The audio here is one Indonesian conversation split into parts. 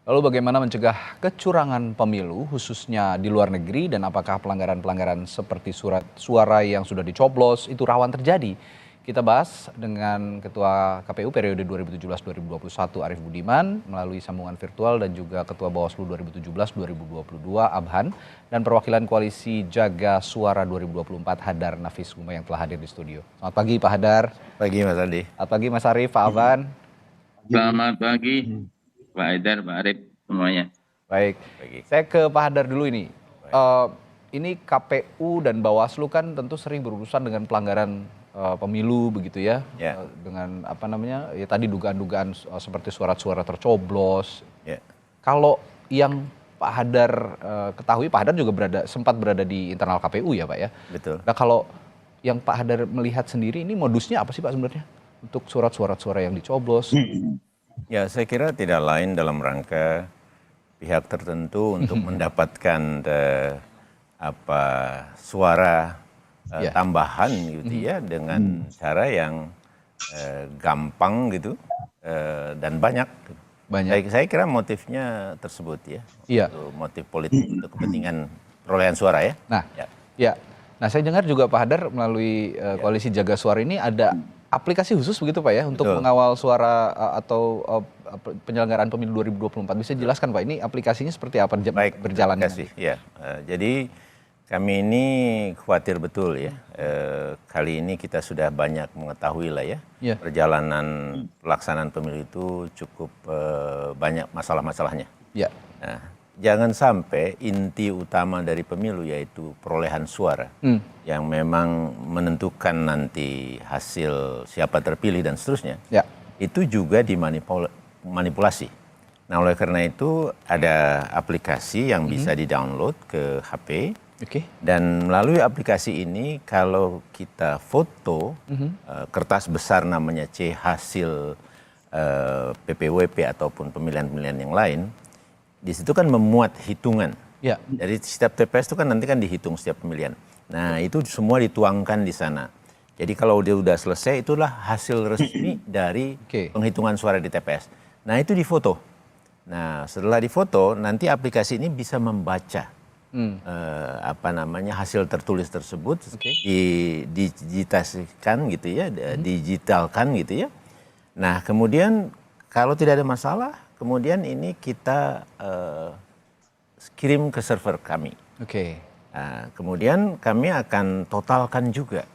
Lalu bagaimana mencegah kecurangan pemilu khususnya di luar negeri dan apakah pelanggaran-pelanggaran seperti surat suara yang sudah dicoblos itu rawan terjadi? Kita bahas dengan Ketua KPU periode 2017-2021 Arief Budiman melalui sambungan virtual dan juga Ketua Bawaslu 2017-2022 Abhan dan perwakilan Koalisi Jaga Suara 2024 Hadar Nafis Guma yang telah hadir di studio. Selamat pagi Pak Hadar. Pagi Mas Andi. Selamat pagi Mas Arief, Pak Abhan. Selamat pagi, Pak Haidar, Pak Arief, semuanya. Baik, saya ke Pak Hadar dulu ini. Ini KPU dan Bawaslu kan tentu sering berurusan dengan pelanggaran pemilu begitu ya, dengan apa namanya ya tadi dugaan-dugaan seperti surat-suara tercoblos. Kalau yang Pak Hadar ketahui, Pak Hadar juga sempat berada di internal KPU ya Pak ya. Betul. Nah kalau yang Pak Hadar melihat sendiri ini modusnya apa sih Pak sebenarnya untuk surat-suara yang dicoblos? Ya saya kira tidak lain dalam rangka pihak tertentu untuk mendapatkan suara tambahan gitu ya dengan cara yang gampang gitu dan banyak. Saya kira motifnya tersebut ya. Iya. Untuk motif politik untuk kepentingan perolehan suara ya. Nah, Nah saya dengar juga Pak Hadar melalui Koalisi Jaga Suara ini ada aplikasi khusus begitu Pak ya untuk mengawal suara atau penyelenggaraan pemilu 2024. Bisa jelaskan Pak ini aplikasinya seperti apa berjalannya? Ya, jadi kami ini khawatir betul ya. Kali ini kita sudah banyak mengetahui lah ya. Perjalanan pelaksanaan pemilu itu cukup banyak masalah-masalahnya. Nah, jangan sampai inti utama dari pemilu yaitu perolehan suara yang memang menentukan nanti hasil siapa terpilih dan seterusnya. Itu juga dimanipulasi. Nah, oleh karena itu ada aplikasi yang bisa di-download ke HP. Dan melalui aplikasi ini kalau kita foto kertas besar namanya C hasil PPWP ataupun pemilihan-pemilihan yang lain, di situ kan memuat hitungan. Dari setiap TPS itu kan nanti kan dihitung setiap pemilihan. Nah itu semua dituangkan di sana. Jadi kalau dia udah selesai itulah hasil resmi dari penghitungan suara di TPS. Nah itu difoto. Nah setelah difoto nanti aplikasi ini bisa membaca hasil tertulis tersebut, digitalkan gitu ya. Nah kemudian kalau tidak ada masalah, kemudian ini kita kirim ke server kami. Nah, kemudian kami akan totalkan juga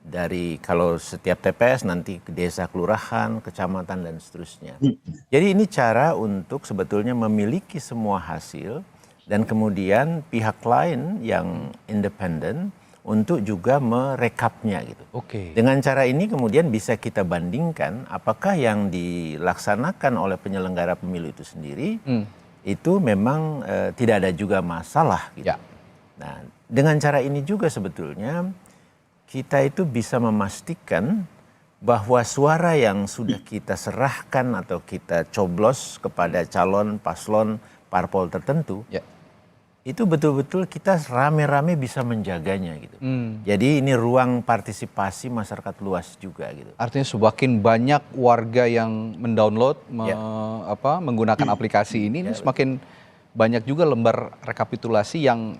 dari kalau setiap TPS nanti ke desa, kelurahan, kecamatan dan seterusnya. Jadi ini cara untuk sebetulnya memiliki semua hasil dan kemudian pihak lain yang independen untuk juga merekapnya gitu. Dengan cara ini kemudian bisa kita bandingkan apakah yang dilaksanakan oleh penyelenggara pemilu itu sendiri itu memang tidak ada juga masalah gitu. Nah, dengan cara ini juga sebetulnya kita itu bisa memastikan bahwa suara yang sudah kita serahkan atau kita coblos kepada calon paslon parpol tertentu itu betul-betul kita rame-rame bisa menjaganya gitu. Jadi ini ruang partisipasi masyarakat luas juga gitu. Artinya semakin banyak warga yang mendownload, menggunakan aplikasi ini semakin banyak juga lembar rekapitulasi yang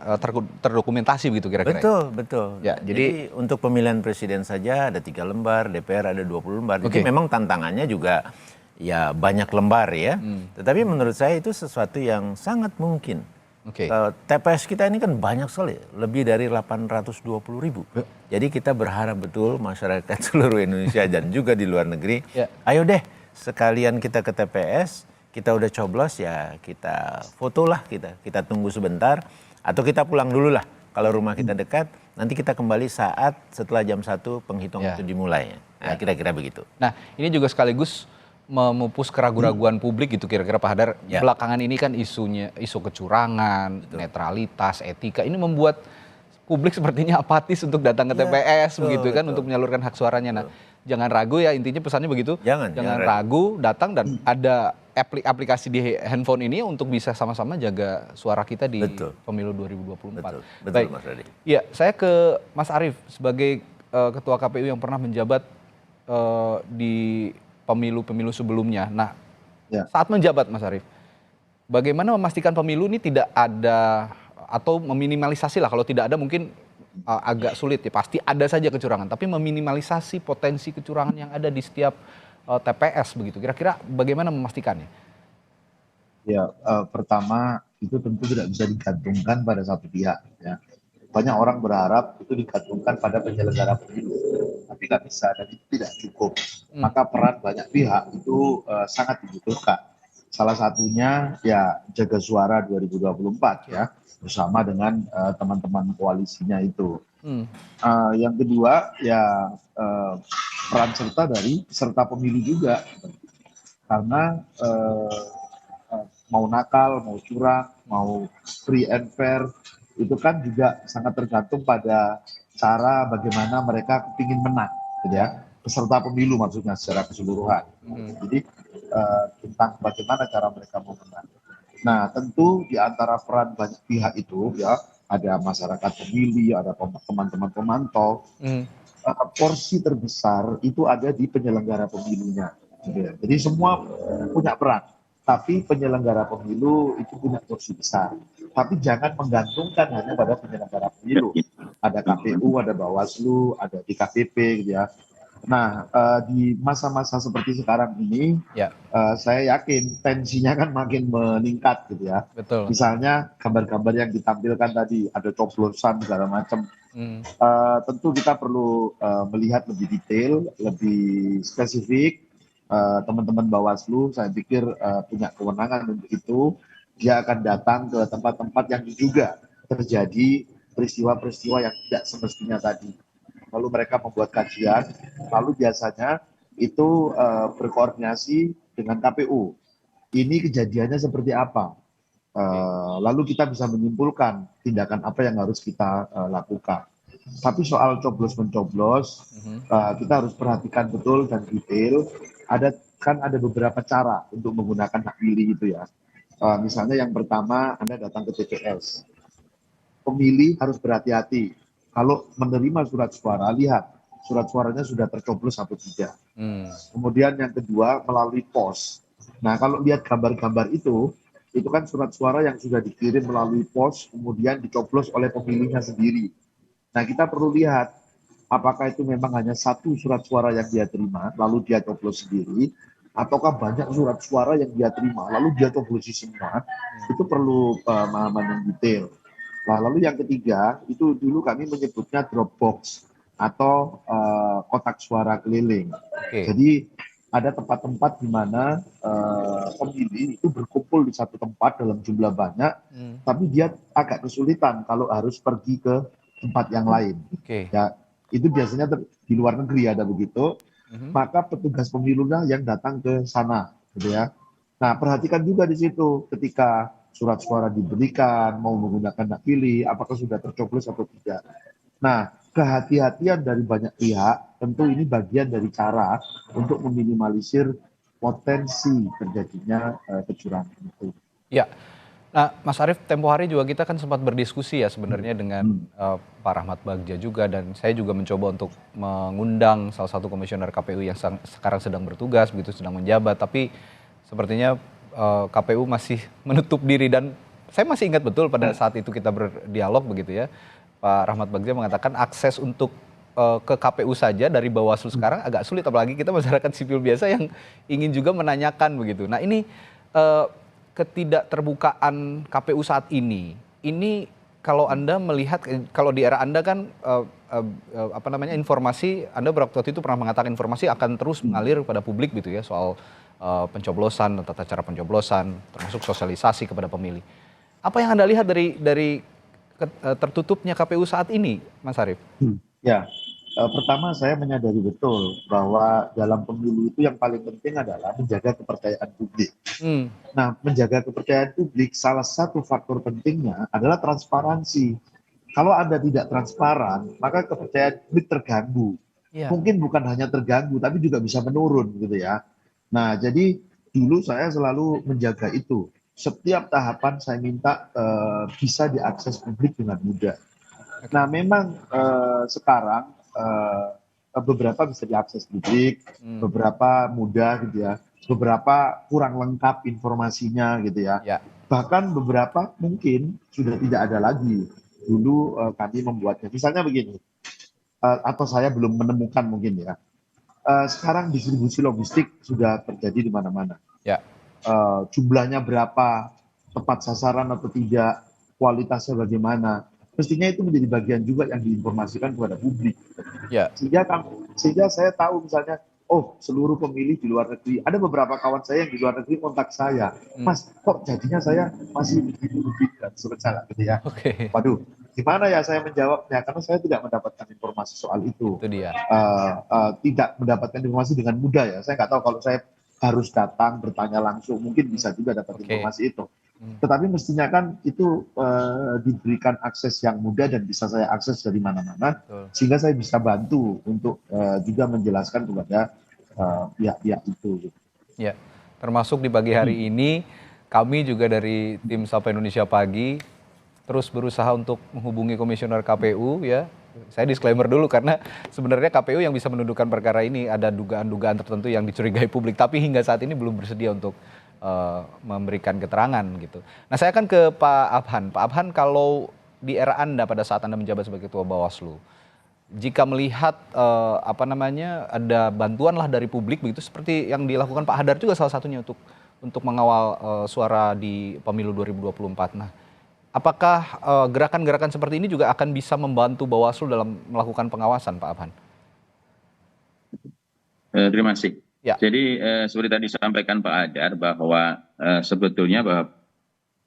terdokumentasi begitu kira-kira. Betul. Jadi untuk pemilihan presiden saja ada 3 lembar, DPR ada 20 lembar. Jadi memang tantangannya juga ya banyak lembar ya. Tetapi menurut saya itu sesuatu yang sangat mungkin. TPS kita ini kan banyak sekali, lebih dari 820.000. Jadi kita berharap betul masyarakat seluruh Indonesia dan juga di luar negeri, ayo deh sekalian kita ke TPS, kita udah coblos ya kita fotolah kita tunggu sebentar atau kita pulang dulu lah kalau rumah kita dekat, nanti kita kembali saat setelah jam 1 penghitungan itu dimulai. Nah, kira-kira begitu. Nah ini juga sekaligus memupus keraguan-raguan publik gitu kira-kira Pak Hadar. Belakangan ini kan isu kecurangan, netralitas, etika ini membuat publik sepertinya apatis untuk datang ke TPS begitu kan untuk menyalurkan hak suaranya. Nah, jangan ragu ya intinya pesannya begitu. Jangan ragu datang dan ada aplikasi di handphone ini untuk bisa sama-sama jaga suara kita di pemilu 2024. Betul Mas Radi. Iya, saya ke Mas Arief sebagai ketua KPU yang pernah menjabat di pemilu-pemilu sebelumnya. Nah, saat menjabat Mas Arief, bagaimana memastikan pemilu ini tidak ada atau meminimalisasi lah, kalau tidak ada mungkin agak sulit ya, pasti ada saja kecurangan, tapi meminimalisasi potensi kecurangan yang ada di setiap TPS begitu. Kira-kira bagaimana memastikannya? Ya, pertama itu tentu tidak bisa digantungkan pada satu pihak. Ya. Banyak orang berharap itu digantungkan pada penyelenggara pemilu, tapi nggak bisa dan itu tidak cukup. Maka peran banyak pihak itu sangat dibutuhkan. Salah satunya ya Jaga Suara 2024 ya, bersama dengan teman-teman koalisinya itu. Yang kedua ya peran serta dari peserta pemilu juga, karena mau nakal, mau curang, mau free and fair, itu kan juga sangat tergantung pada cara bagaimana mereka ingin menang, gitu ya. Peserta pemilu maksudnya secara keseluruhan. Jadi tentang bagaimana cara mereka mau menang. Nah, tentu di antara peran banyak pihak itu ya ada masyarakat pemilih, ada teman-teman pemantau. Porsi terbesar itu ada di penyelenggara pemilunya. Gitu ya. Jadi semua punya peran. Tapi penyelenggara pemilu itu punya porsi besar. Tapi jangan menggantungkan hanya pada penyelenggara pemilu. Ada KPU, ada Bawaslu, ada DKPP gitu ya. Nah, di masa-masa seperti sekarang ini, saya yakin tensinya kan makin meningkat gitu ya. Betul. Misalnya gambar-gambar yang ditampilkan tadi, ada coblosan segala macam. Tentu kita perlu melihat lebih detail, lebih spesifik. Teman-teman Bawaslu saya pikir punya kewenangan untuk itu. Dia akan datang ke tempat-tempat yang juga terjadi peristiwa-peristiwa yang tidak semestinya tadi. Lalu mereka membuat kajian, lalu biasanya itu berkoordinasi dengan KPU. Ini kejadiannya seperti apa? Lalu kita bisa menyimpulkan tindakan apa yang harus kita lakukan. Tapi soal coblos-mencoblos, kita harus perhatikan betul dan detail. Ada beberapa cara untuk menggunakan hak pilih itu ya. Misalnya yang pertama, Anda datang ke TPS. Pemilih harus berhati-hati. Kalau menerima surat suara, lihat surat suaranya sudah tercoblos atau tidak. Kemudian yang kedua, melalui pos. Nah, kalau lihat gambar-gambar itu kan surat suara yang sudah dikirim melalui pos, kemudian dicoblos oleh pemilihnya sendiri. Nah, kita perlu lihat apakah itu memang hanya satu surat suara yang dia terima, lalu dia coblos sendiri, ataukah banyak surat suara yang dia terima, lalu dia coblosi semua. Itu perlu pemahaman yang detail. Nah, lalu yang ketiga, itu dulu kami menyebutnya drop box atau kotak suara keliling. Jadi ada tempat-tempat di mana pemilih itu berkumpul di satu tempat dalam jumlah banyak, tapi dia agak kesulitan kalau harus pergi ke tempat yang lain. Ya, itu biasanya di luar negeri ada begitu. Maka petugas pemilunya yang datang ke sana, gitu ya. Nah, perhatikan juga di situ ketika surat suara diberikan, mau menggunakan hak pilih, apakah sudah tercoblos atau tidak. Nah, kehati-hatian dari banyak pihak, tentu ini bagian dari cara untuk meminimalisir potensi terjadinya kecurangan itu. Ya, nah Mas Arief, tempo hari juga kita kan sempat berdiskusi ya sebenarnya dengan Pak Rahmat Bagja juga, dan saya juga mencoba untuk mengundang salah satu komisioner KPU yang sekarang sedang bertugas, begitu sedang menjabat, tapi sepertinya KPU masih menutup diri, dan saya masih ingat betul pada saat itu kita berdialog begitu ya, Pak Rahmat Bagja mengatakan akses untuk ke KPU saja dari Bawaslu sekarang agak sulit, apalagi kita masyarakat sipil biasa yang ingin juga menanyakan begitu. Nah ini ketidakterbukaan KPU saat ini kalau Anda melihat, kalau di era Anda kan informasi, Anda waktu itu pernah mengatakan informasi akan terus mengalir pada publik gitu ya, soal pencoblosan, tata cara pencoblosan, termasuk sosialisasi kepada pemilih. Apa yang Anda lihat dari tertutupnya KPU saat ini, Mas Arief? Ya, pertama saya menyadari betul bahwa dalam pemilu itu yang paling penting adalah menjaga kepercayaan publik. Nah, menjaga kepercayaan publik, salah satu faktor pentingnya adalah transparansi. Kalau Anda tidak transparan, maka kepercayaan publik terganggu. Mungkin bukan hanya terganggu, tapi juga bisa menurun gitu ya. Nah, jadi dulu saya selalu menjaga itu. Setiap tahapan saya minta bisa diakses publik dengan mudah. Nah, memang sekarang beberapa bisa diakses publik, beberapa mudah gitu ya, beberapa kurang lengkap informasinya gitu ya. Bahkan beberapa mungkin sudah tidak ada lagi. Dulu kami membuatnya. Misalnya begini, atau saya belum menemukan mungkin ya. Sekarang distribusi logistik sudah terjadi di mana-mana. Ya. Jumlahnya berapa, tepat sasaran atau tidak, kualitasnya bagaimana. Mestinya itu menjadi bagian juga yang diinformasikan kepada publik. Ya. Sehingga saya tahu misalnya, oh seluruh pemilih di luar negeri, ada beberapa kawan saya yang di luar negeri kontak saya, Mas kok jadinya saya masih begini dan seterusnya gitu ya. Waduh, gimana ya saya menjawabnya, karena saya tidak mendapatkan informasi soal itu. Itu dia. Tidak mendapatkan informasi dengan mudah ya. Saya nggak tahu kalau saya harus datang bertanya langsung, mungkin bisa juga dapat informasi itu. Tetapi mestinya kan itu diberikan akses yang mudah dan bisa saya akses dari mana-mana, sehingga saya bisa bantu untuk juga menjelaskan kepada pihak-pihak itu. Ya, termasuk di pagi hari ini kami juga dari tim Sapa Indonesia Pagi terus berusaha untuk menghubungi komisioner KPU ya. Saya disclaimer dulu karena sebenarnya KPU yang bisa menundukkan perkara ini, ada dugaan-dugaan tertentu yang dicurigai publik, tapi hingga saat ini belum bersedia untuk memberikan keterangan gitu. Nah, saya akan ke Pak Abhan. Pak Abhan, kalau di era Anda pada saat Anda menjabat sebagai Ketua Bawaslu, jika melihat ada bantuan lah dari publik begitu seperti yang dilakukan Pak Hadar juga salah satunya untuk mengawal suara di pemilu 2024. Nah, apakah gerakan-gerakan seperti ini juga akan bisa membantu Bawaslu dalam melakukan pengawasan, Pak Abhan? Terima kasih. Ya. Jadi seperti tadi disampaikan Pak Hadar bahwa sebetulnya bahwa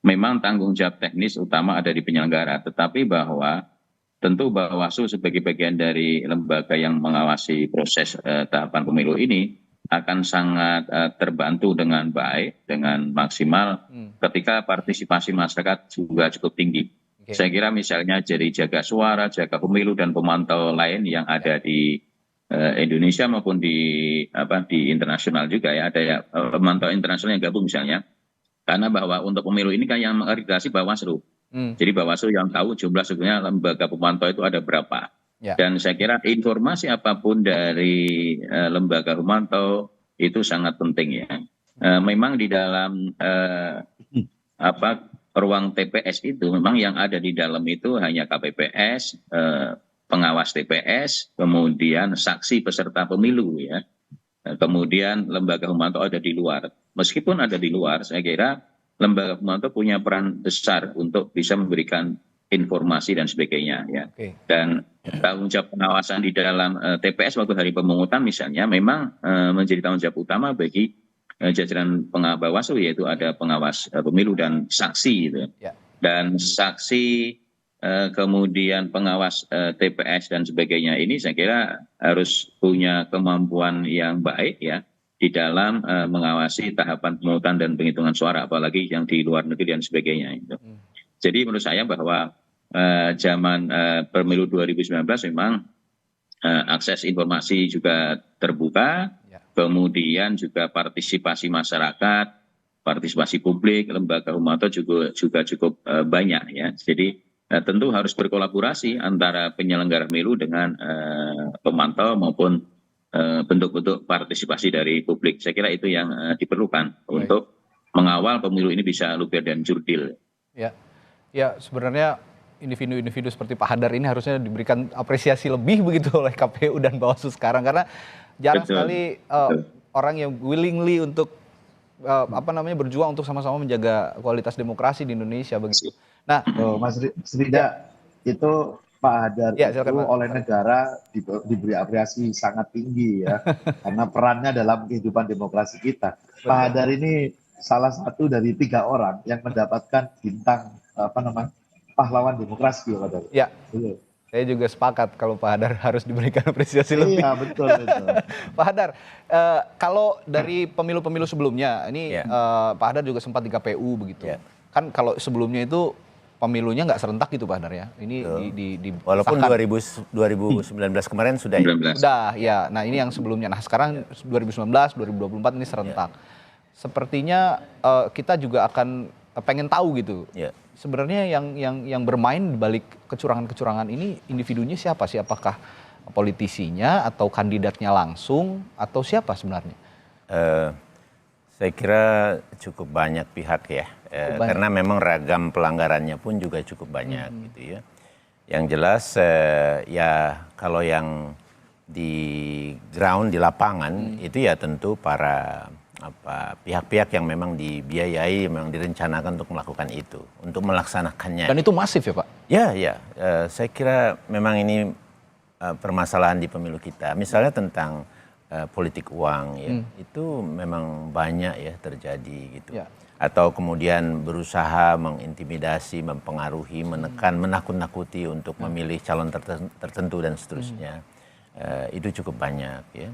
memang tanggung jawab teknis utama ada di penyelenggara, tetapi bahwa tentu Bawaslu sebagai bagian dari lembaga yang mengawasi proses tahapan pemilu ini akan sangat terbantu dengan baik, dengan maksimal ketika partisipasi masyarakat juga cukup tinggi. Saya kira misalnya jadi jaga suara, jaga pemilu dan pemantau lain yang ada di Indonesia maupun di internasional juga ya, ada ya pemantau internasional yang gabung misalnya, karena bahwa untuk pemilu ini kan yang mengakreditasi Bawaslu. Jadi Bawaslu yang tahu jumlah sebenarnya lembaga pemantau itu ada berapa. Ya. Dan saya kira informasi apapun dari lembaga pemantau itu sangat penting ya. Memang di dalam ruang TPS itu memang yang ada di dalam itu hanya KPPS, pengawas TPS, kemudian saksi peserta pemilu ya. Kemudian lembaga pemantau ada di luar. Meskipun ada di luar, saya kira lembaga pemantau punya peran besar untuk bisa memberikan informasi dan sebagainya ya. Dan tanggung jawab pengawasan di dalam TPS waktu hari pemungutan misalnya memang menjadi tanggung jawab utama bagi jajaran Bawaslu, yaitu ada pengawas pemilu dan saksi gitu. Ya. Dan saksi kemudian pengawas TPS dan sebagainya ini saya kira harus punya kemampuan yang baik ya di dalam mengawasi tahapan pemungutan dan penghitungan suara, apalagi yang di luar negeri dan sebagainya itu. Jadi menurut saya bahwa zaman pemilu 2019 memang akses informasi juga terbuka, kemudian juga partisipasi masyarakat, partisipasi publik, lembaga pemantau juga cukup banyak ya. Jadi tentu harus berkolaborasi antara penyelenggara pemilu dengan pemantau maupun bentuk-bentuk partisipasi dari publik. Saya kira itu yang diperlukan untuk mengawal pemilu ini bisa luber dan jurdil. Ya, sebenarnya individu-individu seperti Pak Hadar ini harusnya diberikan apresiasi lebih begitu oleh KPU dan Bawaslu sekarang, karena jarang sekali orang yang willingly untuk berjuang untuk sama-sama menjaga kualitas demokrasi di Indonesia begitu. Nah, Mas Rida, itu Pak Hadar itu oleh negara diberi apresiasi sangat tinggi ya, karena perannya dalam kehidupan demokrasi kita. Pak Hadar ini salah satu dari 3 orang yang mendapatkan bintang pahlawan demokrasi ya Pak Hadar. Ya, saya juga sepakat kalau Pak Hadar harus diberikan apresiasi lebih. Iya, betul. Pak Hadar, kalau dari pemilu-pemilu sebelumnya, ini Pak Hadar juga sempat di KPU begitu. Kan kalau sebelumnya itu pemilunya nggak serentak gitu Pak Hadar ya. Ini walaupun 2019 kemarin sudah. Sudah, ya. Nah ini yang sebelumnya. Nah sekarang 2019, 2024 ini serentak. Sepertinya kita juga akan pengen tahu gitu. Sebenarnya yang bermain di balik kecurangan-kecurangan ini individunya siapa sih? Apakah politisinya atau kandidatnya langsung atau siapa sebenarnya? Saya kira cukup banyak pihak ya, karena memang ragam pelanggarannya pun juga cukup banyak gitu ya. Yang jelas ya kalau yang di ground, di lapangan itu ya tentu para pihak-pihak yang memang dibiayai, memang direncanakan untuk melakukan itu, untuk melaksanakannya. Dan itu masif ya Pak? Ya, saya kira memang ini permasalahan di pemilu kita. Misalnya tentang politik uang ya, itu memang banyak ya terjadi gitu. Ya. Atau kemudian berusaha mengintimidasi, mempengaruhi, menekan, menakut-nakuti untuk memilih calon tertentu dan seterusnya. Itu cukup banyak ya.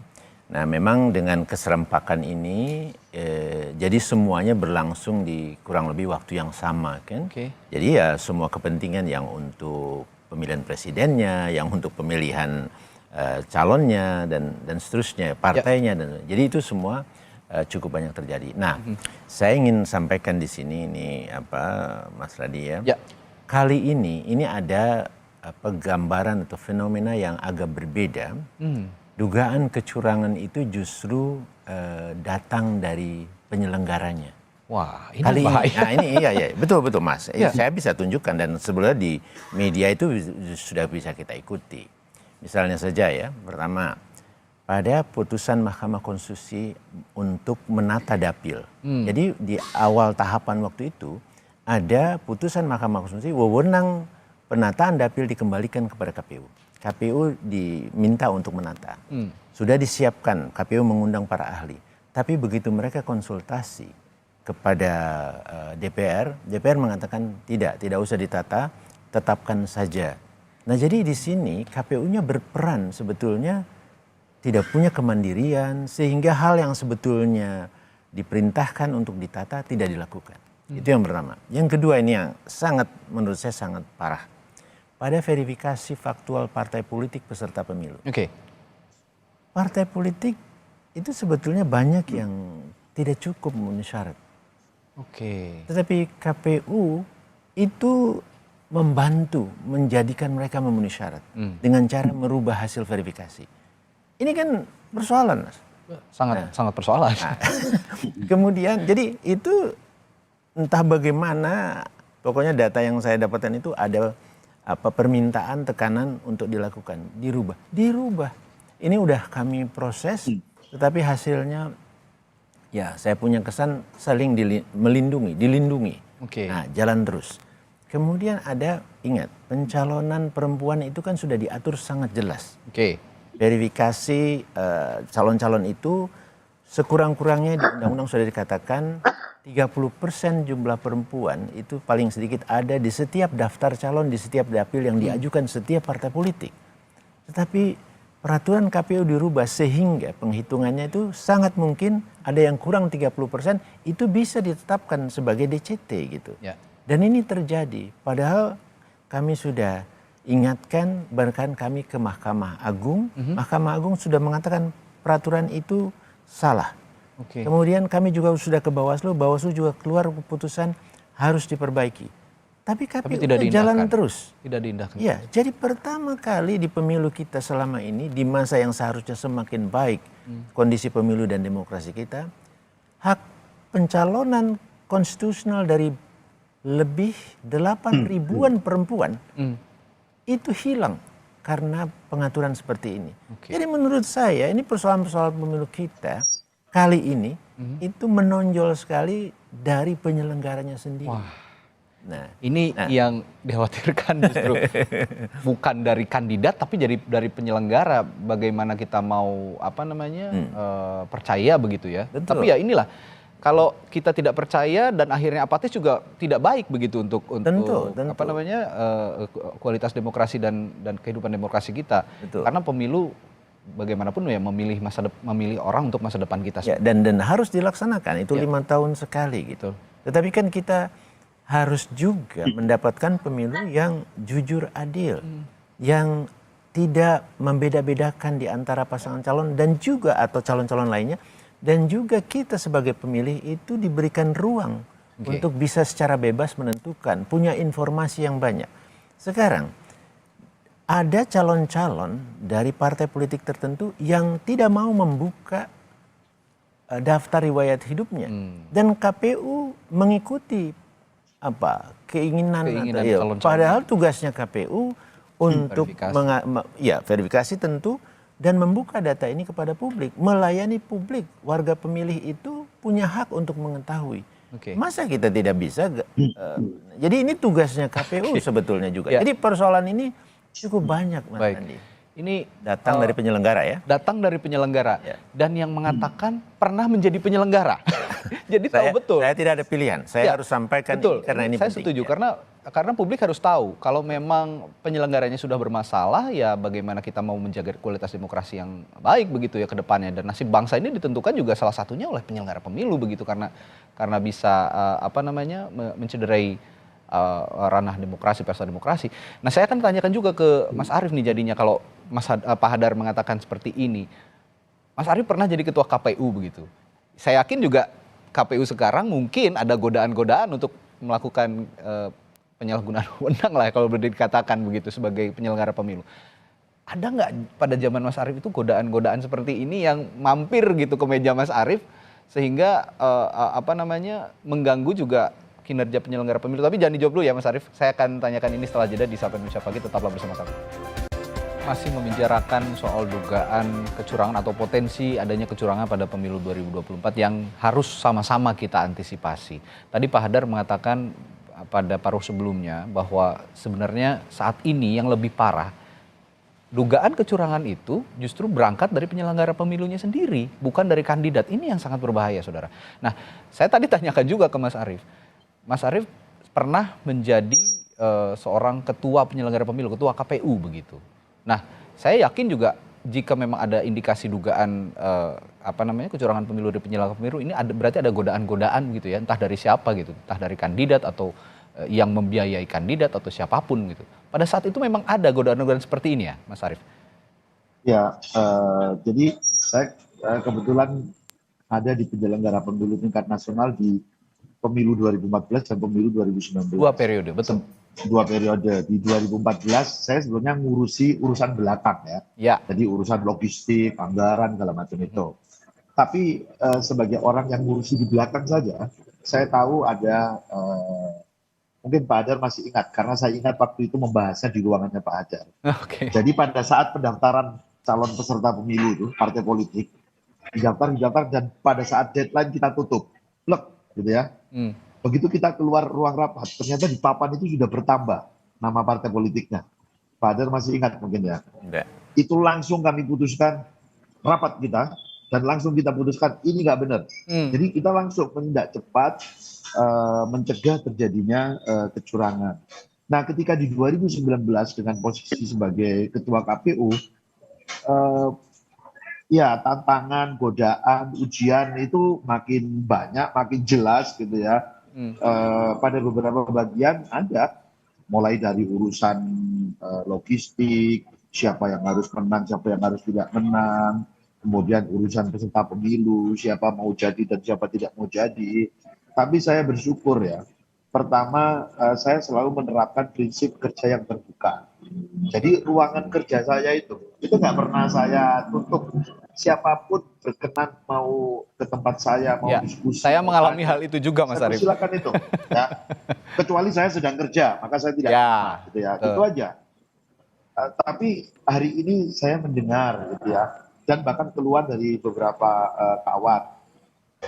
Nah memang dengan keserempakan ini jadi semuanya berlangsung di kurang lebih waktu yang sama kan. Jadi ya semua kepentingan yang untuk pemilihan presidennya, yang untuk pemilihan calonnya dan seterusnya, partainya dan jadi itu semua cukup banyak terjadi. Nah, saya ingin sampaikan di sini ini Mas Radi ya. Kali ini ada gambaran atau fenomena yang agak berbeda. Dugaan kecurangan itu justru datang dari penyelenggaranya. Wah, ini bahaya. Nah ini iya betul Mas. Saya bisa tunjukkan dan sebelumnya di media itu sudah bisa kita ikuti. Misalnya saja ya, pertama pada putusan Mahkamah Konstitusi untuk menata dapil. Jadi di awal tahapan waktu itu ada putusan Mahkamah Konstitusi wewenang penataan dapil dikembalikan kepada KPU. KPU diminta untuk menata. Sudah disiapkan, KPU mengundang para ahli. Tapi begitu mereka konsultasi kepada DPR mengatakan tidak usah ditata, tetapkan saja. Nah jadi di sini KPU-nya berperan sebetulnya tidak punya kemandirian sehingga hal yang sebetulnya diperintahkan untuk ditata tidak dilakukan. Itu yang pertama. Yang kedua ini yang menurut saya sangat parah. Pada verifikasi faktual partai politik peserta pemilu. Partai politik itu sebetulnya banyak yang tidak cukup memenuhi syarat. Tetapi KPU itu membantu menjadikan mereka memenuhi syarat dengan cara merubah hasil verifikasi. Ini kan persoalan, Mas. Sangat persoalan. Nah, kemudian jadi itu entah bagaimana, pokoknya data yang saya dapatkan itu ada permintaan tekanan untuk dilakukan, dirubah. Ini udah kami proses, tetapi hasilnya ya saya punya kesan saling dilindungi. Nah, jalan terus. Kemudian ingat, pencalonan perempuan itu kan sudah diatur sangat jelas. Verifikasi calon-calon itu sekurang-kurangnya di undang-undang sudah dikatakan 30% jumlah perempuan itu paling sedikit ada di setiap daftar calon, di setiap dapil yang diajukan setiap partai politik. Tetapi peraturan KPU dirubah sehingga penghitungannya itu sangat mungkin ada yang kurang 30% itu bisa ditetapkan sebagai DCT gitu. Dan ini terjadi, padahal kami sudah ingatkan, bahkan kami ke Mahkamah Agung. Mahkamah Agung sudah mengatakan peraturan itu salah. Kemudian kami juga sudah ke Bawaslu, Bawaslu juga keluar keputusan harus diperbaiki. Tapi KPU jalan terus. Tidak diindahkan. Ya, jadi pertama kali di pemilu kita selama ini, di masa yang seharusnya semakin baik kondisi pemilu dan demokrasi kita, hak pencalonan konstitusional dari lebih 8.000-an perempuan itu hilang karena pengaturan seperti ini. Jadi menurut saya ini persoalan-persoalan pemilu kita kali ini itu menonjol sekali dari penyelenggaranya sendiri. Ini yang dikhawatirkan justru bukan dari kandidat tapi dari penyelenggara, bagaimana kita mau percaya begitu ya. Betul. Tapi ya inilah, kalau kita tidak percaya dan akhirnya apatis juga tidak baik begitu untuk tentu. Kualitas demokrasi dan kehidupan demokrasi kita. Betul. Karena pemilu bagaimanapun ya memilih orang untuk masa depan kita. Ya, dan harus dilaksanakan itu 5 tahun sekali gitu. Tetapi kan kita harus juga mendapatkan pemilu yang jujur adil, yang tidak membeda-bedakan di antara pasangan calon dan juga atau calon-calon lainnya, dan juga kita sebagai pemilih itu diberikan ruang untuk bisa secara bebas menentukan, punya informasi yang banyak. Sekarang ada calon-calon dari partai politik tertentu yang tidak mau membuka daftar riwayat hidupnya. Dan KPU mengikuti keinginan calon-calon. padahal tugasnya KPU untuk verifikasi tentu dan membuka data ini kepada publik, melayani publik. Warga pemilih itu punya hak untuk mengetahui. Masa kita tidak bisa? Jadi ini tugasnya KPU sebetulnya juga. Jadi persoalan ini cukup banyak, Mas Andi. Ini datang dari penyelenggara ya? Datang dari penyelenggara. Dan yang mengatakan pernah menjadi penyelenggara. Jadi tahu betul. Saya tidak ada pilihan. Saya harus sampaikan ini karena ini saya penting. setuju karena publik harus tahu kalau memang penyelenggaranya sudah bermasalah, ya bagaimana kita mau menjaga kualitas demokrasi yang baik begitu ya ke depannya. Dan nasib bangsa ini ditentukan juga salah satunya oleh penyelenggara pemilu begitu, karena bisa mencederai ranah demokrasi, pesta demokrasi. Nah, saya akan tanyakan juga ke Mas Arief nih, jadinya kalau Pak Hadar mengatakan seperti ini. Mas Arief pernah jadi ketua KPU begitu. Saya yakin juga KPU sekarang mungkin ada godaan-godaan untuk melakukan penyalahgunaan wewenang lah kalau boleh dikatakan begitu sebagai penyelenggara pemilu. Ada nggak pada zaman Mas Arief itu godaan-godaan seperti ini yang mampir gitu ke meja Mas Arief sehingga mengganggu juga kinerja penyelenggara pemilu? Tapi jangan dijawab dulu ya Mas Arief. Saya akan tanyakan ini setelah jeda di Sapa Indonesia Pagi. Tetaplah bersama kami. Masih membicarakan soal dugaan kecurangan atau potensi adanya kecurangan pada pemilu 2024 yang harus sama-sama kita antisipasi. Tadi Pak Hadar mengatakan pada paruh sebelumnya bahwa sebenarnya saat ini yang lebih parah, dugaan kecurangan itu justru berangkat dari penyelenggara pemilunya sendiri, bukan dari kandidat. Ini yang sangat berbahaya, saudara. Nah, saya tadi tanyakan juga ke Mas Arief. Mas Arief pernah menjadi seorang ketua penyelenggara pemilu, ketua KPU begitu. Nah, saya yakin juga jika memang ada indikasi dugaan kecurangan pemilu dari penyelenggara pemilu, ini berarti ada godaan-godaan gitu ya, entah dari siapa gitu, entah dari kandidat atau yang membiayai kandidat atau siapapun gitu. Pada saat itu memang ada godaan-godaan seperti ini ya, Mas Arief? Ya, jadi saya kebetulan ada di penyelenggara pemilu tingkat nasional di pemilu 2014 dan pemilu 2019. Dua periode, betul. Dua periode. Di 2014 saya sebelumnya ngurusi urusan belakang ya. Jadi urusan logistik, anggaran, segala macam itu. Tapi sebagai orang yang ngurusi di belakang saja, saya tahu ada, mungkin Pak Hadar masih ingat, karena saya ingat waktu itu membahasnya di ruangannya Pak Hadar. Jadi pada saat pendaftaran calon peserta pemilu itu, partai politik, didaftar, dan pada saat deadline kita tutup, gitu ya. Begitu kita keluar ruang rapat, ternyata di papan itu sudah bertambah nama partai politiknya. Pak Hadar masih ingat mungkin ya. Itu langsung kami putuskan rapat kita, dan langsung kita putuskan ini nggak benar. Jadi kita langsung menindak cepat mencegah terjadinya kecurangan. Nah, ketika di 2019 dengan posisi sebagai ketua KPU, ya tantangan, godaan, ujian itu makin banyak, makin jelas gitu ya. Pada beberapa bagian ada, mulai dari urusan logistik, siapa yang harus menang, siapa yang harus tidak menang, kemudian urusan peserta pemilu, siapa mau jadi dan siapa tidak mau jadi. Tapi saya bersyukur ya, pertama saya selalu menerapkan prinsip kerja yang terbuka. Jadi ruangan kerja saya itu nggak pernah saya tutup. Siapapun berkenan mau ke tempat saya, mau diskusi. Saya mengalami hal itu juga, Mas Arief. Silakan itu. Ya. Kecuali saya sedang kerja, maka saya tidak pernah, gitu ya. Itu aja. Tapi hari ini saya mendengar, gitu ya, dan bahkan keluar dari beberapa kawan.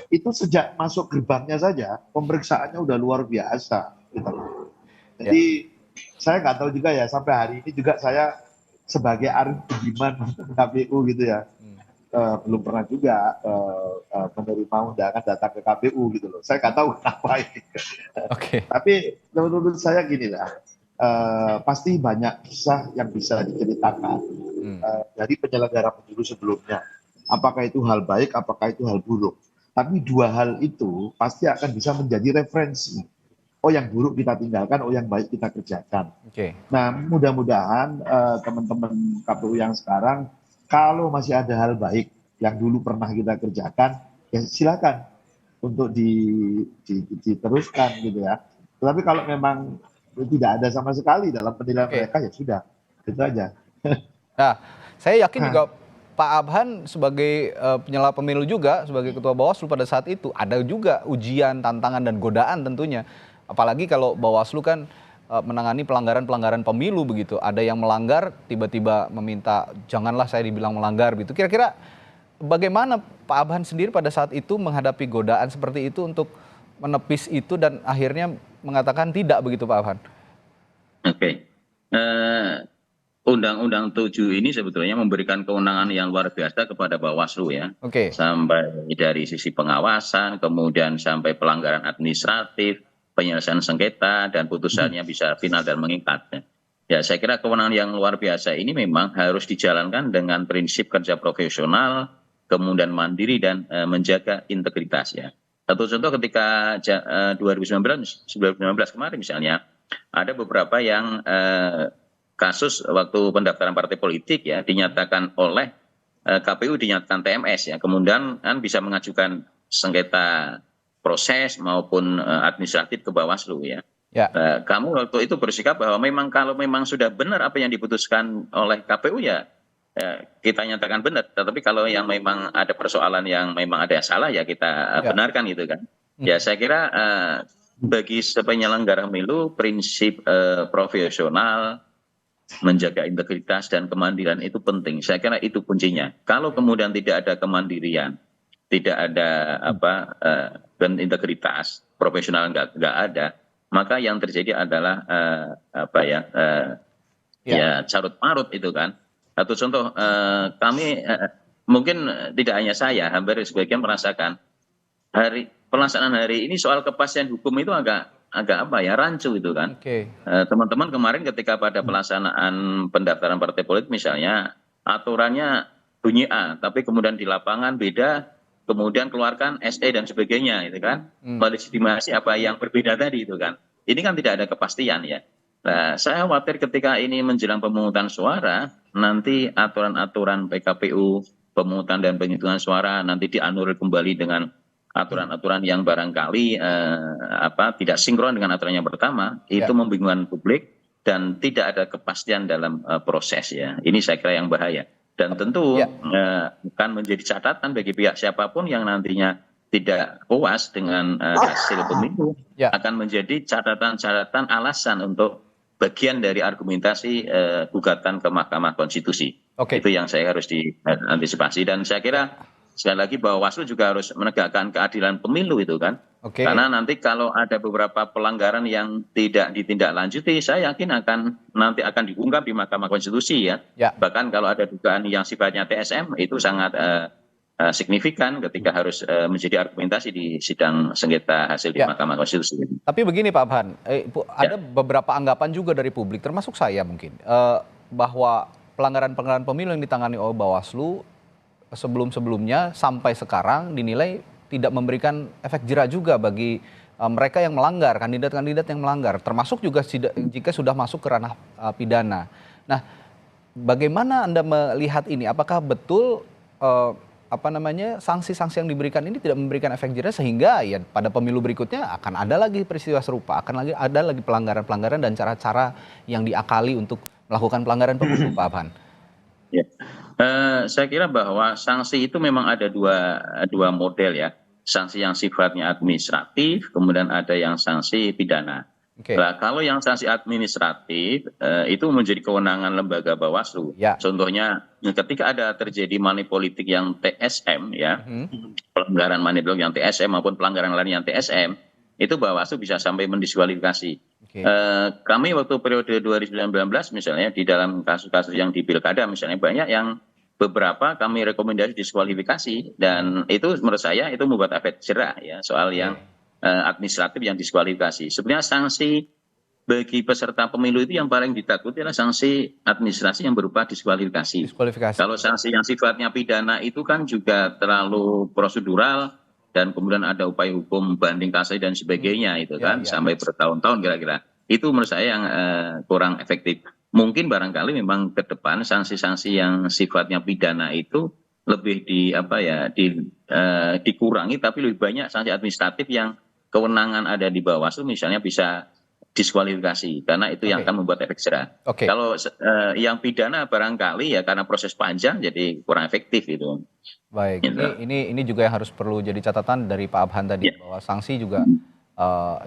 Itu sejak masuk gerbangnya saja, pemeriksaannya udah luar biasa. Gitu. Jadi saya nggak tahu juga ya, sampai hari ini juga saya sebagai Arief Budiman KPU gitu ya. Belum pernah juga menerima undangan datang ke KPU gitu loh. Saya nggak tahu kenapa ini. Tapi menurut saya gini lah, pasti banyak kisah yang bisa diceritakan dari penyelenggara pemilu sebelumnya. Apakah itu hal baik, apakah itu hal buruk. Tapi dua hal itu pasti akan bisa menjadi referensi. Oh, yang buruk kita tinggalkan, oh yang baik kita kerjakan. Nah, mudah-mudahan teman-teman KPU yang sekarang, kalau masih ada hal baik yang dulu pernah kita kerjakan, ya silakan untuk diteruskan gitu ya. Tetapi kalau memang tidak ada sama sekali dalam penilaian mereka, ya sudah, itu aja. Nah, saya yakin juga Pak Abhan sebagai penyelenggara pemilu juga, sebagai Ketua Bawaslu pada saat itu, ada juga ujian, tantangan, dan godaan tentunya. Apalagi kalau Bawaslu kan menangani pelanggaran-pelanggaran pemilu begitu. Ada yang melanggar, tiba-tiba meminta, janganlah saya dibilang melanggar begitu. Kira-kira bagaimana Pak Abhan sendiri pada saat itu menghadapi godaan seperti itu untuk menepis itu dan akhirnya mengatakan tidak begitu Pak Abhan? Oke. Undang-Undang 7 ini sebetulnya memberikan kewenangan yang luar biasa kepada Bawaslu ya. Oke. Sampai dari sisi pengawasan, kemudian sampai pelanggaran administratif, penyelesaian sengketa, dan putusannya bisa final dan mengikat. Ya, saya kira kewenangan yang luar biasa ini memang harus dijalankan dengan prinsip kerja profesional, kemudian mandiri, dan menjaga integritas ya. Satu contoh ketika 2019 kemarin misalnya, ada beberapa yang kasus waktu pendaftaran partai politik ya dinyatakan oleh KPU dinyatakan TMS ya, kemudian kan bisa mengajukan sengketa proses maupun administratif ke Bawaslu ya. Ya. Kamu waktu itu bersikap bahwa memang kalau memang sudah benar apa yang diputuskan oleh KPU ya, kita nyatakan benar. Tetapi kalau yang memang ada persoalan yang memang ada yang salah ya kita benarkan gitu kan. Ya saya kira bagi penyelenggara pemilu prinsip profesional, menjaga integritas dan kemandirian itu penting. Saya kira itu kuncinya. Kalau kemudian tidak ada kemandirian, tidak ada dan integritas profesional nggak ada, maka yang terjadi adalah ya carut marut itu kan. Satu contoh kami mungkin tidak hanya saya, hampir sebagian merasakan pelaksanaan hari ini soal kepastian hukum itu agak rancu itu kan. Teman-teman kemarin ketika pada pelaksanaan pendaftaran partai politik misalnya aturannya bunyi A, tapi kemudian di lapangan beda, kemudian keluarkan SE dan sebagainya itu kan. Melegitimasi apa yang berbeda tadi itu kan. Ini kan tidak ada kepastian ya. Nah, saya khawatir ketika ini menjelang pemungutan suara, nanti aturan-aturan PKPU, pemungutan dan penghitungan suara nanti dianulir kembali dengan aturan-aturan yang barangkali tidak sinkron dengan aturan yang pertama, itu membingungkan publik dan tidak ada kepastian dalam proses ya. Ini saya kira yang bahaya dan tentu akan menjadi catatan bagi pihak siapapun yang nantinya tidak puas dengan hasil pemilu, akan menjadi catatan-catatan alasan untuk bagian dari argumentasi gugatan ke Mahkamah Konstitusi. Itu yang saya harus diantisipasi dan saya kira sekali lagi Bawaslu juga harus menegakkan keadilan pemilu itu kan. Karena nanti kalau ada beberapa pelanggaran yang tidak ditindaklanjuti, saya yakin nanti akan diungkap di Mahkamah Konstitusi ya. Bahkan kalau ada dugaan yang sifatnya TSM itu sangat signifikan ketika harus menjadi argumentasi di sidang sengketa hasil di Mahkamah Konstitusi. Tapi begini Pak Abhan, ada beberapa anggapan juga dari publik, termasuk saya mungkin, bahwa pelanggaran-pelanggaran pemilu yang ditangani oleh Bawaslu sebelum-sebelumnya sampai sekarang dinilai tidak memberikan efek jera juga bagi mereka yang melanggar, kandidat-kandidat yang melanggar, termasuk juga jika sudah masuk ke ranah pidana. Nah, bagaimana Anda melihat ini? Apakah betul sanksi-sanksi yang diberikan ini tidak memberikan efek jera sehingga ya pada pemilu berikutnya akan ada lagi peristiwa serupa, akan ada lagi pelanggaran-pelanggaran dan cara-cara yang diakali untuk melakukan pelanggaran pemilu, Pak Abhan? Ya. Saya kira bahwa sanksi itu memang ada dua model ya. Sanksi yang sifatnya administratif, kemudian ada yang sanksi pidana. Nah, kalau yang sanksi administratif itu menjadi kewenangan lembaga Bawaslu. Contohnya ketika ada terjadi money politik yang TSM ya, pelanggaran money politik yang TSM maupun pelanggaran lain yang TSM, itu Bawaslu bisa sampai mendiskualifikasi. Kami waktu periode 2019 misalnya di dalam kasus-kasus yang di pilkada misalnya banyak yang beberapa kami rekomendasi diskualifikasi dan itu menurut saya itu membuat efek jera ya soal yang administratif yang diskualifikasi. Sebenarnya sanksi bagi peserta pemilu itu yang paling ditakuti adalah sanksi administrasi yang berupa diskualifikasi. Kalau sanksi yang sifatnya pidana itu kan juga terlalu prosedural dan kemudian ada upaya hukum banding kasasi dan sebagainya itu kan sampai bertahun-tahun kira-kira. Itu menurut saya yang kurang efektif. Mungkin barangkali memang ke depan sanksi-sanksi yang sifatnya pidana itu lebih dikurangi tapi lebih banyak sanksi administratif yang kewenangan ada di Bawaslu misalnya bisa diskualifikasi karena itu yang akan membuat efek jerah. Kalau yang pidana barangkali ya karena proses panjang jadi kurang efektif itu. Baik, ini juga yang harus perlu jadi catatan dari Pak Abhan tadi bahwa sanksi juga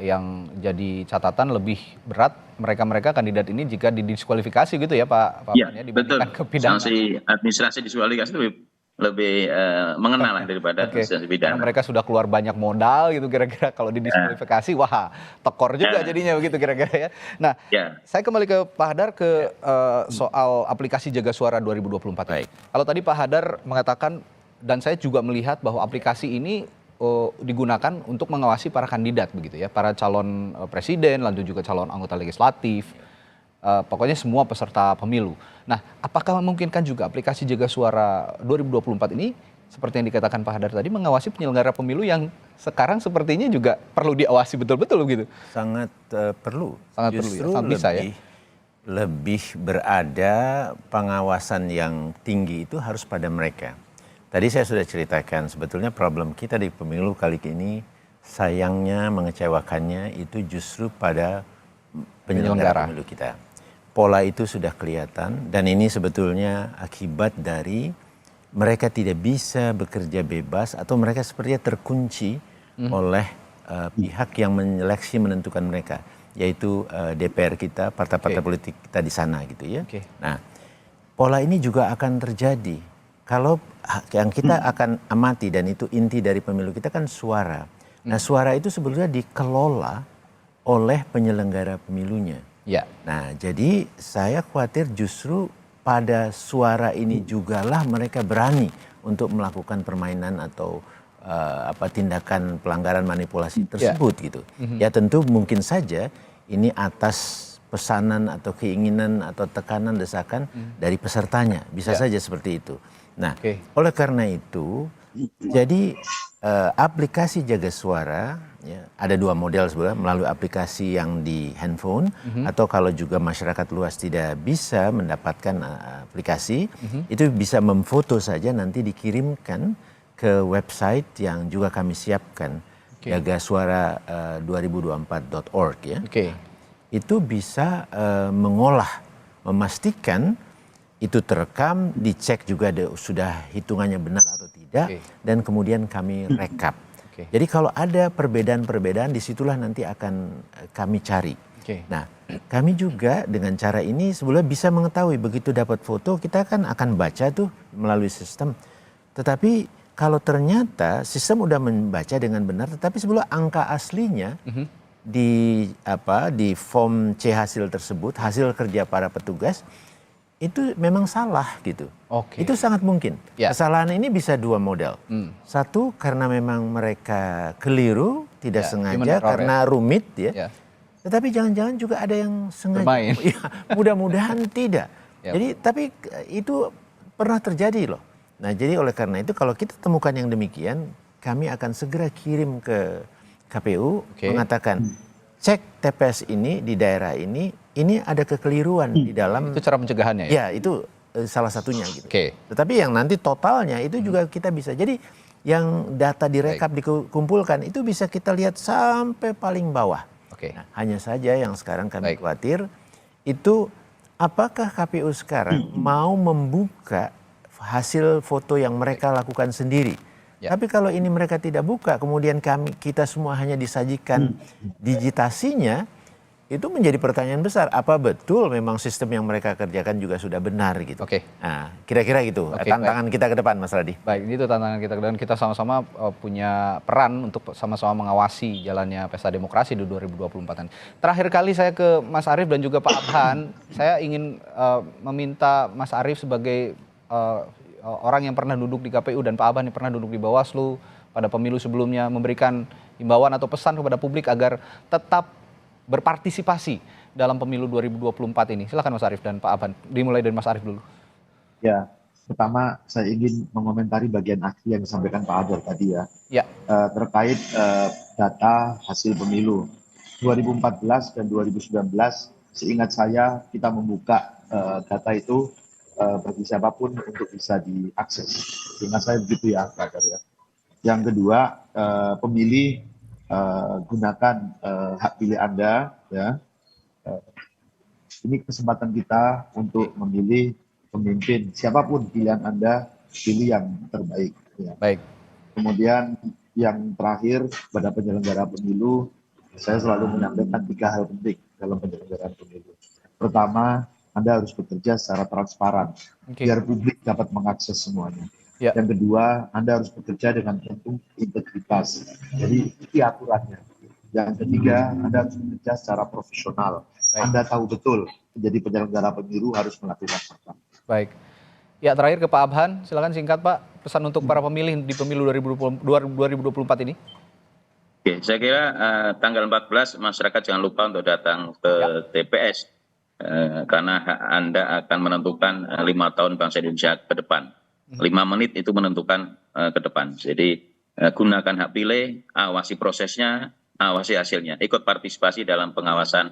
yang jadi catatan lebih berat mereka kandidat ini jika didiskualifikasi gitu ya Pak Abhan ya dibandingkan ke pidana. Sanksi administrasi diskualifikasi lebih mengenal lah daripada sanksi pidana. Karena mereka sudah keluar banyak modal gitu kira-kira kalau didiskualifikasi wah tekor juga jadinya begitu kira-kira ya. Nah, saya kembali ke Pak Hadar ke soal aplikasi Jaga Suara 2024. Kalau tadi Pak Hadar mengatakan dan saya juga melihat bahwa aplikasi ini digunakan untuk mengawasi para kandidat begitu ya, para calon presiden, lalu juga calon anggota legislatif, pokoknya semua peserta pemilu. Nah, apakah memungkinkan juga aplikasi Jaga Suara 2024 ini seperti yang dikatakan Pak Hadar tadi mengawasi penyelenggara pemilu yang sekarang sepertinya juga perlu diawasi betul-betul gitu? Sangat perlu. Sangat perlu ya, sangat bisa ya. Lebih berada pengawasan yang tinggi itu harus pada mereka. Tadi saya sudah ceritakan sebetulnya problem kita di pemilu kali ini sayangnya mengecewakannya itu justru pada penyelenggara pemilu kita. Pola itu sudah kelihatan dan ini sebetulnya akibat dari mereka tidak bisa bekerja bebas atau mereka sepertinya terkunci oleh pihak yang menyeleksi menentukan mereka, yaitu DPR kita, partai-partai politik kita di sana gitu ya. Nah, pola ini juga akan terjadi kalau yang kita akan amati dan itu inti dari pemilu kita kan suara. Nah, suara itu sebetulnya dikelola oleh penyelenggara pemilunya. Ya. Nah, jadi saya khawatir justru pada suara ini jugalah mereka berani untuk melakukan permainan atau tindakan pelanggaran manipulasi tersebut gitu. Ya tentu mungkin saja ini atas pesanan atau keinginan atau tekanan desakan dari pesertanya, bisa saja seperti itu. Nah, oleh karena itu, jadi aplikasi Jaga Suara ya, ada dua model sebenarnya, melalui aplikasi yang di handphone atau kalau juga masyarakat luas tidak bisa mendapatkan aplikasi, itu bisa memfoto saja nanti dikirimkan ke website yang juga kami siapkan, jagasuara2024.org ya. Itu bisa mengolah, memastikan itu terekam, dicek juga sudah hitungannya benar atau tidak, dan kemudian kami rekap. Jadi kalau ada perbedaan-perbedaan, disitulah nanti akan kami cari. Nah, kami juga dengan cara ini sebenarnya bisa mengetahui begitu dapat foto, kita kan akan baca tuh melalui sistem. Tetapi kalau ternyata sistem udah membaca dengan benar, tetapi sebelum angka aslinya di form C hasil tersebut, hasil kerja para petugas, itu memang salah gitu. Itu sangat mungkin. Kesalahan ini bisa dua model. Satu karena memang mereka keliru, tidak sengaja karena rumit ya. Tetapi jangan-jangan juga ada yang sengaja. Ya, mudah-mudahan tidak. Jadi tapi itu pernah terjadi loh. Nah, jadi oleh karena itu kalau kita temukan yang demikian, kami akan segera kirim ke KPU mengatakan cek TPS ini di daerah ini ada kekeliruan di dalam. Itu cara pencegahannya ya? Ya, itu salah satunya gitu. Tetapi yang nanti totalnya itu juga kita bisa. Jadi yang data direkap dikumpulkan itu bisa kita lihat sampai paling bawah. Nah, hanya saja yang sekarang kami khawatir itu apakah KPU sekarang mau membuka hasil foto yang mereka lakukan sendiri. Tapi kalau ini mereka tidak buka, kemudian kita semua hanya disajikan digitasinya, itu menjadi pertanyaan besar. Apa betul memang sistem yang mereka kerjakan juga sudah benar gitu? Nah, kira-kira gitu tantangan kita ke depan, Mas Radi. Baik, itu tantangan kita ke depan. Kita sama-sama punya peran untuk sama-sama mengawasi jalannya pesta demokrasi di 2024. Terakhir kali saya ke Mas Arief dan juga Pak Abhan, saya ingin meminta Mas Arief sebagai orang yang pernah duduk di KPU dan Pak Abhan yang pernah duduk di Bawaslu pada pemilu sebelumnya memberikan himbauan atau pesan kepada publik agar tetap berpartisipasi dalam pemilu 2024 ini. Silakan Mas Arief dan Pak Abhan. Dimulai dari Mas Arief dulu. Ya, pertama saya ingin mengomentari bagian akhir yang disampaikan Pak Hadar tadi ya. Terkait data hasil pemilu 2014 dan 2019. Seingat saya kita membuka data itu bagi siapapun untuk bisa diakses. Seingat saya begitu ya, Pak Hadar ya. Yang kedua, pemilih gunakan hak pilih Anda ya Ini kesempatan kita untuk memilih pemimpin, siapapun pilihan Anda, pilih yang terbaik. Ya. Baik. Kemudian yang terakhir pada penyelenggara pemilu, saya selalu menyampaikan 3 hal penting dalam penyelenggaraan pemilu. Pertama, Anda harus bekerja secara transparan, biar publik dapat mengakses semuanya. Ya. Yang kedua, Anda harus bekerja dengan penuh integritas, jadi ikuti aturannya. Yang ketiga, Anda harus bekerja secara profesional. Baik. Anda tahu betul, menjadi penyelenggara pemilu harus melakukan apa. Baik. Ya, terakhir ke Pak Abhan, silakan singkat Pak, pesan untuk para pemilih di pemilu 2024 ini. Oke, saya kira tanggal 14 masyarakat jangan lupa untuk datang ke TPS, karena Anda akan menentukan 5 tahun bangsa Indonesia ke depan. 5 menit itu menentukan ke depan. Jadi gunakan hak pilih, awasi prosesnya, awasi hasilnya, ikut partisipasi dalam pengawasan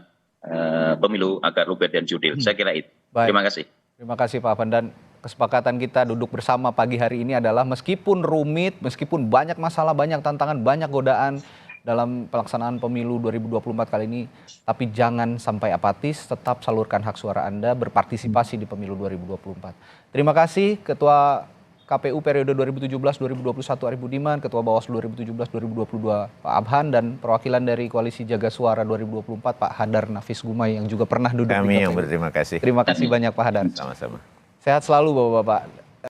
pemilu agar luber dan jurdil. Saya kira itu. Baik. Terima kasih. Terima kasih Pak Abhan, dan kesepakatan kita duduk bersama pagi hari ini adalah meskipun rumit, meskipun banyak masalah, banyak tantangan, banyak godaan dalam pelaksanaan pemilu 2024 kali ini, tapi jangan sampai apatis, tetap salurkan hak suara Anda, berpartisipasi di pemilu 2024. Terima kasih Ketua KPU periode 2017-2021 Arief Budiman, Ketua Bawaslu 2017-2022 Pak Abhan, dan perwakilan dari Koalisi Jaga Suara 2024 Pak Hadar Nafis Gumai yang juga pernah duduk di KPU. Kami yang berterima kasih. Terima kasih banyak Pak Hadar. Sama-sama. Sehat selalu Bapak-Bapak.